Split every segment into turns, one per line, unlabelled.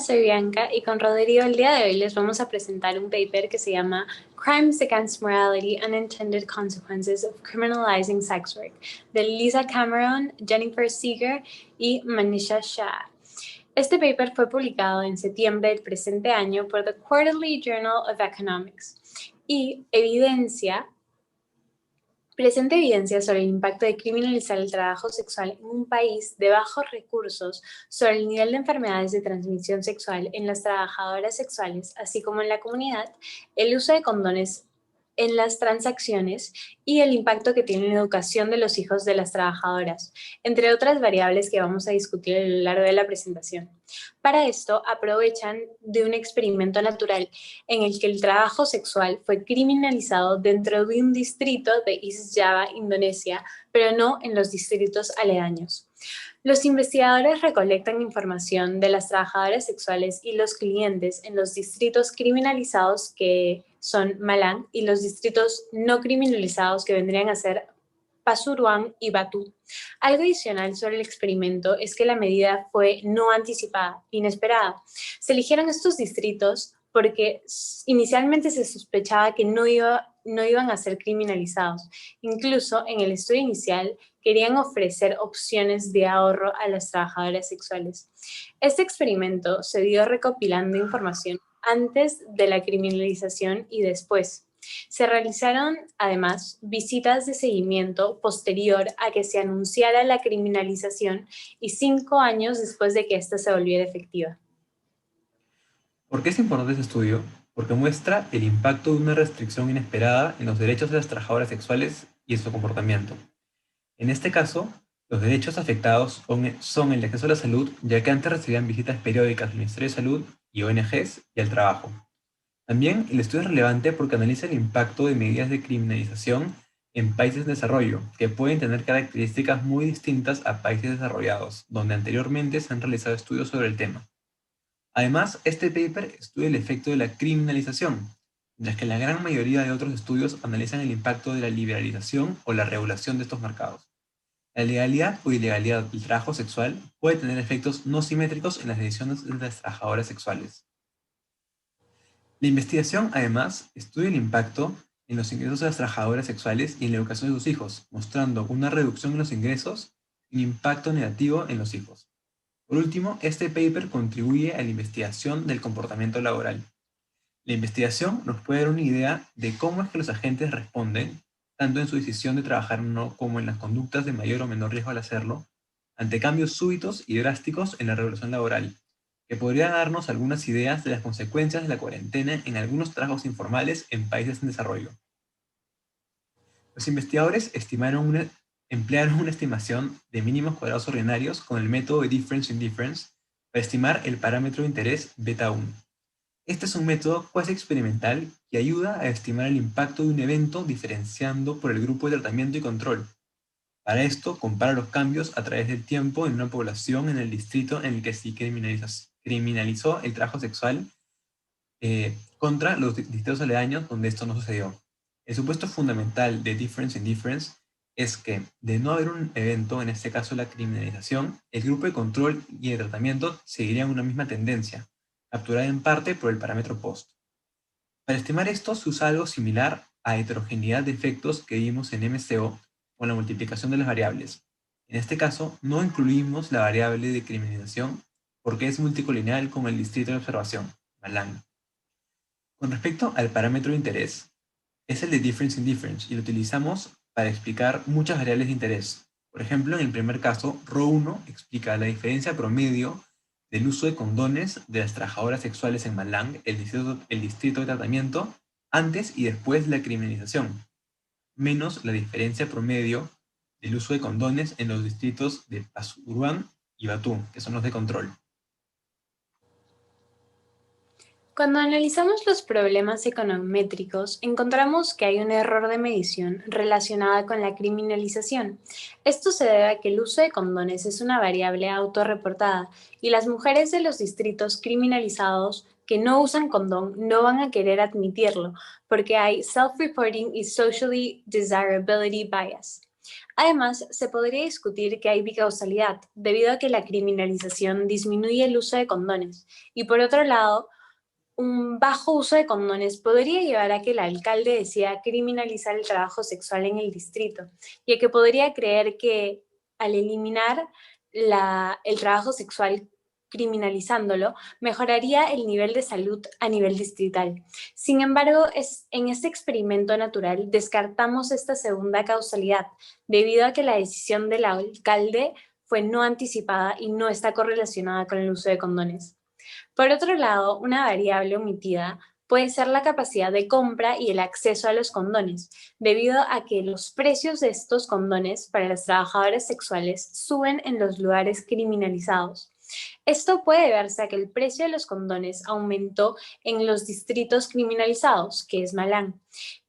soy Bianca y con Rodrigo el día de hoy les vamos a presentar un paper que se llama Crimes Against Morality, Unintended Consequences of Criminalizing Sex Work, de Lisa Cameron, Jennifer Seeger y Manisha Shah. Este paper fue publicado en septiembre del presente año por The Quarterly Journal of Economics y presenta evidencia sobre el impacto de criminalizar el trabajo sexual en un país de bajos recursos sobre el nivel de enfermedades de transmisión sexual en las trabajadoras sexuales, así como en la comunidad, el uso de condones en las transacciones y el impacto que tiene en la educación de los hijos de las trabajadoras, entre otras variables que vamos a discutir a lo largo de la presentación. Para esto, aprovechan de un experimento natural en el que el trabajo sexual fue criminalizado dentro de un distrito de East Java, Indonesia, pero no en los distritos aledaños. Los investigadores recolectan información de las trabajadoras sexuales y los clientes en los distritos criminalizados que son Malang y los distritos no criminalizados que vendrían a ser Pasuruan y Batu. Algo adicional sobre el experimento es que la medida fue no anticipada, inesperada. Se eligieron estos distritos porque inicialmente se sospechaba que no iban a ser criminalizados. Incluso en el estudio inicial querían ofrecer opciones de ahorro a las trabajadoras sexuales. Este experimento se dio recopilando información antes de la criminalización y después. Se realizaron, además, visitas de seguimiento posterior a que se anunciara la criminalización y 5 años después de que ésta se volviera efectiva.
¿Por qué es importante este estudio? Porque muestra el impacto de una restricción inesperada en los derechos de las trabajadoras sexuales y en su comportamiento. En este caso, los derechos afectados son el acceso a la salud, ya que antes recibían visitas periódicas del Ministerio de Salud y ONGs y al trabajo. También el estudio es relevante porque analiza el impacto de medidas de criminalización en países en desarrollo, que pueden tener características muy distintas a países desarrollados, donde anteriormente se han realizado estudios sobre el tema. Además, este paper estudia el efecto de la criminalización, mientras que la gran mayoría de otros estudios analizan el impacto de la liberalización o la regulación de estos mercados. La legalidad o ilegalidad del trabajo sexual puede tener efectos no simétricos en las decisiones de las trabajadoras sexuales. La investigación, además, estudia el impacto en los ingresos de las trabajadoras sexuales y en la educación de sus hijos, mostrando una reducción en los ingresos y un impacto negativo en los hijos. Por último, este paper contribuye a la investigación del comportamiento laboral. La investigación nos puede dar una idea de cómo es que los agentes responden, tanto en su decisión de trabajar o no como en las conductas de mayor o menor riesgo al hacerlo, ante cambios súbitos y drásticos en la regulación laboral, que podría darnos algunas ideas de las consecuencias de la cuarentena en algunos trabajos informales en países en desarrollo. Los investigadores emplearon una estimación de mínimos cuadrados ordinarios con el método de difference in difference para estimar el parámetro de interés beta 1. Este es un método cuasi experimental que ayuda a estimar el impacto de un evento diferenciando por el grupo de tratamiento y control. Para esto, compara los cambios a través del tiempo en una población en el distrito en el que se criminalizó el trabajo sexual contra los distritos aledaños donde esto no sucedió. El supuesto fundamental de difference in difference es que, de no haber un evento, en este caso la criminalización, el grupo de control y de tratamiento seguirían una misma tendencia, capturada en parte por el parámetro POST. Para estimar esto se usa algo similar a heterogeneidad de efectos que vimos en MCO con la multiplicación de las variables. En este caso, no incluimos la variable de criminalización porque es multicolineal con el distrito de observación, Malang. Con respecto al parámetro de interés, es el de difference in difference y lo utilizamos para explicar muchas variables de interés. Por ejemplo, en el primer caso, ρ1 explica la diferencia promedio del uso de condones de las trabajadoras sexuales en Malang, el distrito de tratamiento, antes y después de la criminalización, menos la diferencia promedio del uso de condones en los distritos de Pasuruan y Batu, que son los de control.
Cuando analizamos los problemas econométricos, encontramos que hay un error de medición relacionada con la criminalización. Esto se debe a que el uso de condones es una variable autorreportada y las mujeres de los distritos criminalizados que no usan condón no van a querer admitirlo porque hay self-reporting y socially desirability bias. Además, se podría discutir que hay bicausalidad, debido a que la criminalización disminuye el uso de condones. Y por otro lado, un bajo uso de condones podría llevar a que el alcalde decida criminalizar el trabajo sexual en el distrito, ya que podría creer que al eliminar el trabajo sexual criminalizándolo, mejoraría el nivel de salud a nivel distrital. Sin embargo, en este experimento natural descartamos esta segunda causalidad, debido a que la decisión del alcalde fue no anticipada y no está correlacionada con el uso de condones. Por otro lado, una variable omitida puede ser la capacidad de compra y el acceso a los condones, debido a que los precios de estos condones para las trabajadoras sexuales suben en los lugares criminalizados. Esto puede deberse a que el precio de los condones aumentó en los distritos criminalizados, que es Malán,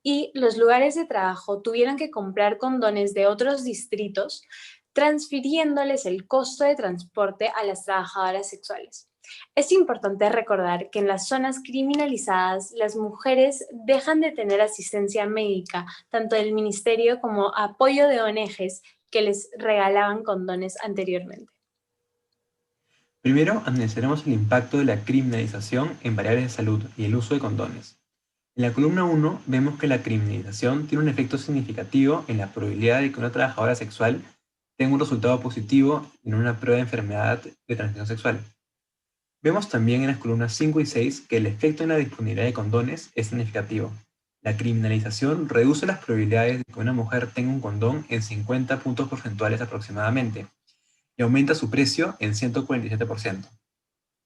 y los lugares de trabajo tuvieron que comprar condones de otros distritos, transfiriéndoles el costo de transporte a las trabajadoras sexuales. Es importante recordar que en las zonas criminalizadas las mujeres dejan de tener asistencia médica, tanto del ministerio como apoyo de ONGs que les regalaban condones anteriormente.
Primero, analizaremos el impacto de la criminalización en variables de salud y el uso de condones. En la columna 1 vemos que la criminalización tiene un efecto significativo en la probabilidad de que una trabajadora sexual tenga un resultado positivo en una prueba de enfermedad de transmisión sexual. Vemos también en las columnas 5 y 6 que el efecto en la disponibilidad de condones es significativo. La criminalización reduce las probabilidades de que una mujer tenga un condón en 50 puntos porcentuales aproximadamente y aumenta su precio en 147%.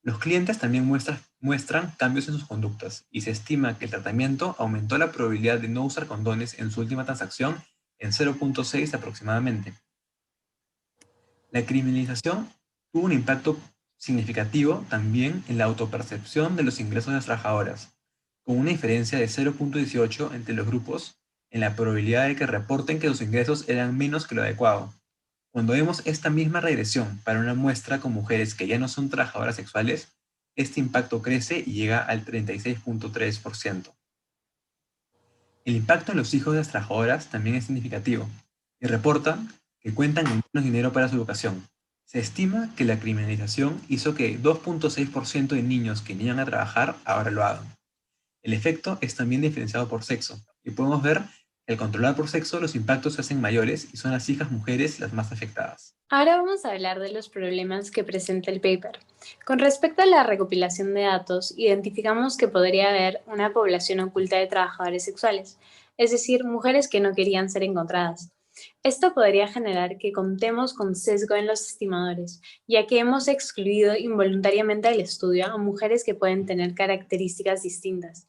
Los clientes también muestran cambios en sus conductas y se estima que el tratamiento aumentó la probabilidad de no usar condones en su última transacción en 0.6 aproximadamente. La criminalización tuvo un impacto significativo también en la autopercepción de los ingresos de las trabajadoras, con una diferencia de 0.18 entre los grupos en la probabilidad de que reporten que sus ingresos eran menos que lo adecuado. Cuando vemos esta misma regresión para una muestra con mujeres que ya no son trabajadoras sexuales, este impacto crece y llega al 36.3%. El impacto en los hijos de las trabajadoras también es significativo y reportan que cuentan con menos dinero para su educación. Se estima que la criminalización hizo que 2.6% de niños que iban a trabajar ahora lo hagan. El efecto es también diferenciado por sexo y podemos ver que al controlar por sexo los impactos se hacen mayores y son las hijas mujeres las más afectadas.
Ahora vamos a hablar de los problemas que presenta el paper. Con respecto a la recopilación de datos, identificamos que podría haber una población oculta de trabajadores sexuales, es decir, mujeres que no querían ser encontradas. Esto podría generar que contemos con sesgo en los estimadores, ya que hemos excluido involuntariamente del estudio a mujeres que pueden tener características distintas.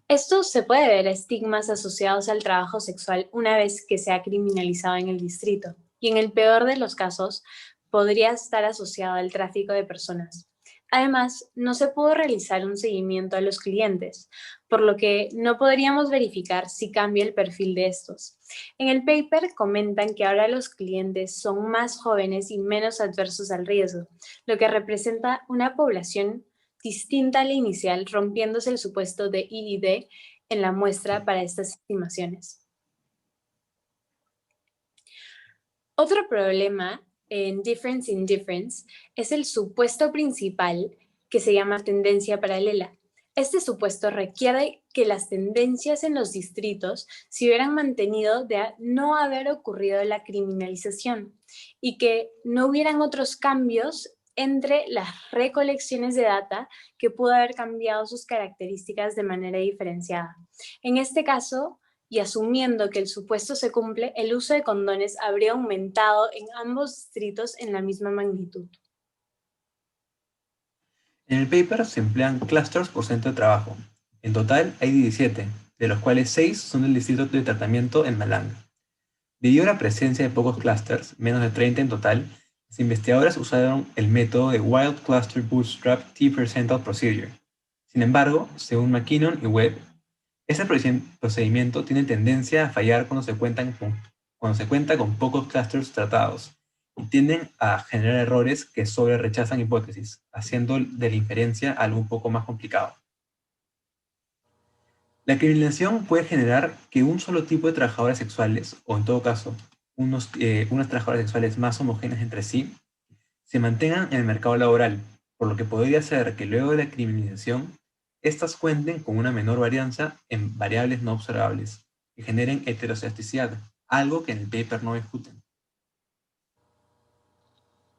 Esto se puede ver a estigmas asociados al trabajo sexual una vez que se ha criminalizado en el distrito, y en el peor de los casos, podría estar asociado al tráfico de personas. Además, no se pudo realizar un seguimiento a los clientes, por lo que no podríamos verificar si cambia el perfil de estos. En el paper comentan que ahora los clientes son más jóvenes y menos adversos al riesgo, lo que representa una población distinta a la inicial, rompiéndose el supuesto de IID en la muestra para estas estimaciones. Otro problema en Difference in Difference es el supuesto principal que se llama tendencia paralela. Este supuesto requiere que las tendencias en los distritos se hubieran mantenido de no haber ocurrido la criminalización y que no hubieran otros cambios entre las recolecciones de data que pudo haber cambiado sus características de manera diferenciada. En este caso, y asumiendo que el supuesto se cumple, el uso de condones habría aumentado en ambos distritos en la misma magnitud.
En el paper se emplean clusters por centro de trabajo. En total hay 17, de los cuales 6 son del distrito de tratamiento en Malanga. Debido a la presencia de pocos clusters, menos de 30 en total, los investigadores usaron el método de Wild Cluster Bootstrap T-Percentile Procedure. Sin embargo, según McKinnon y Webb, este procedimiento tiene tendencia a fallar cuando se cuenta con pocos clusters tratados y tienden a generar errores que sobre rechazan hipótesis, haciendo de la inferencia algo un poco más complicado. La criminalización puede generar que un solo tipo de trabajadoras sexuales, o en todo caso, unas trabajadoras sexuales más homogéneas entre sí, se mantengan en el mercado laboral, por lo que podría ser que luego de la criminalización, éstas cuenten con una menor varianza en variables no observables, que generen heterosexualidad, algo que en el paper no discuten.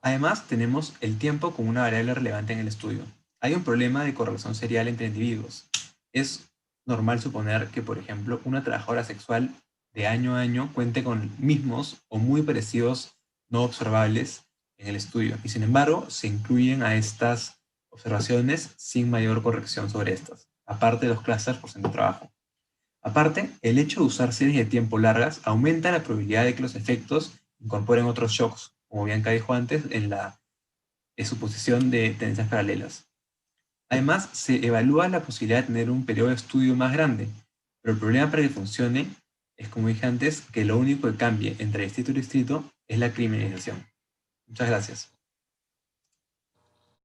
Además, tenemos el tiempo como una variable relevante en el estudio. Hay un problema de correlación serial entre individuos. Es normal suponer que, por ejemplo, una trabajadora sexual de año a año cuente con mismos o muy parecidos no observables en el estudio, y sin embargo se incluyen a estas observaciones sin mayor corrección sobre estas, aparte de los clústeres por centro de trabajo. Aparte, el hecho de usar series de tiempo largas aumenta la probabilidad de que los efectos incorporen otros shocks, como Bianca dijo antes, en la suposición de tendencias paralelas. Además, se evalúa la posibilidad de tener un periodo de estudio más grande, pero el problema para que funcione es, como dije antes, que lo único que cambie entre distrito y distrito es la criminalización. Muchas gracias.